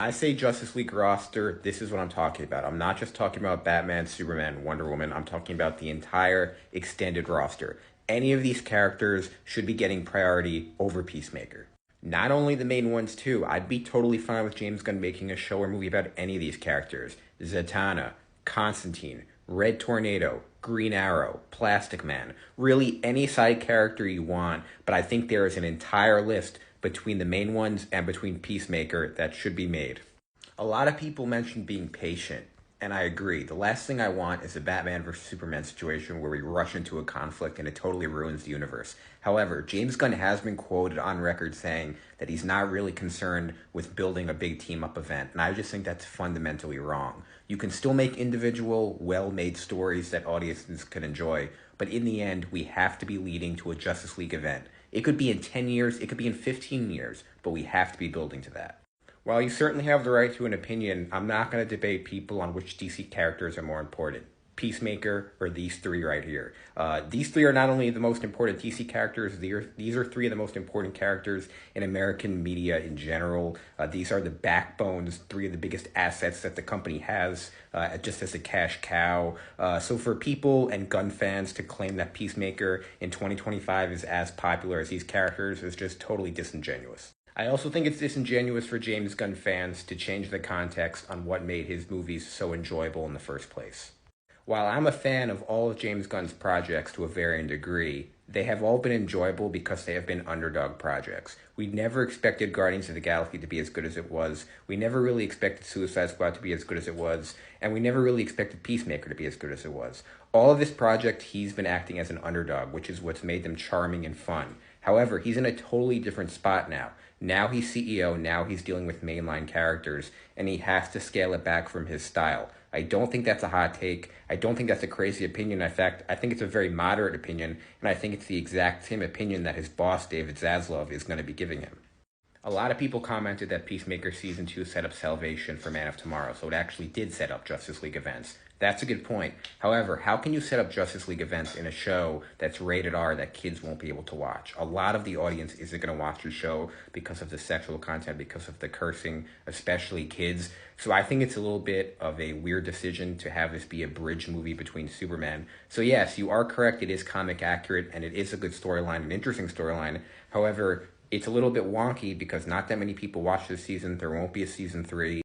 I say Justice League roster, this is what I'm talking about. I'm not just talking about Batman, Superman, Wonder Woman. I'm talking about the entire extended roster. Any of these characters should be getting priority over Peacemaker. Not only the main ones, too. I'd be totally fine with James Gunn making a show or movie about any of these characters. Zatanna, Constantine, Red Tornado, Green Arrow, Plastic Man. Really, any side character you want, but I think there is an entire list between the main ones and between Peacemaker that should be made. A lot of people mention being patient, and I agree. The last thing I want is a Batman versus Superman situation where we rush into a conflict and it totally ruins the universe. However, James Gunn has been quoted on record saying that he's not really concerned with building a big team up event, and I just think that's fundamentally wrong. You can still make individual, well made stories that audiences can enjoy, but in the end, we have to be leading to a Justice League event. It could be in 10 years, it could be in 15 years, but we have to be building to that. While you certainly have the right to an opinion, I'm not going to debate people on which DC characters are more important. Peacemaker or these three right here. These three are not only the most important DC characters, these are three of the most important characters in American media in general. These are the backbones, three of the biggest assets that the company has, just as a cash cow. So for people and gun fans to claim that Peacemaker in 2025 is as popular as these characters is just totally disingenuous. I also think it's disingenuous for James Gunn fans to change the context on what made his movies so enjoyable in the first place. While I'm a fan of all of James Gunn's projects to a varying degree, they have all been enjoyable because they have been underdog projects. We never expected Guardians of the Galaxy to be as good as it was, we never really expected Suicide Squad to be as good as it was, and we never really expected Peacemaker to be as good as it was. All of this project, he's been acting as an underdog, which is what's made them charming and fun. However, he's in a totally different spot now. Now he's CEO, now he's dealing with mainline characters, and he has to scale it back from his style. I don't think that's a hot take. I don't think that's a crazy opinion. In fact, I think it's a very moderate opinion, and I think it's the exact same opinion that his boss, David Zaslav, is going to be giving him. A lot of people commented that Peacemaker Season 2 set up Salvation for Man of Tomorrow, so it actually did set up Justice League events. That's a good point. However, how can you set up Justice League events in a show that's rated R that kids won't be able to watch? A lot of the audience isn't going to watch the show because of the sexual content, because of the cursing, especially kids. So I think it's a little bit of a weird decision to have this be a bridge movie between Superman. So yes, you are correct. It is comic accurate, and it is a good storyline, an interesting storyline. However, it's a little bit wonky because not that many people watch this season. There won't be a season 3.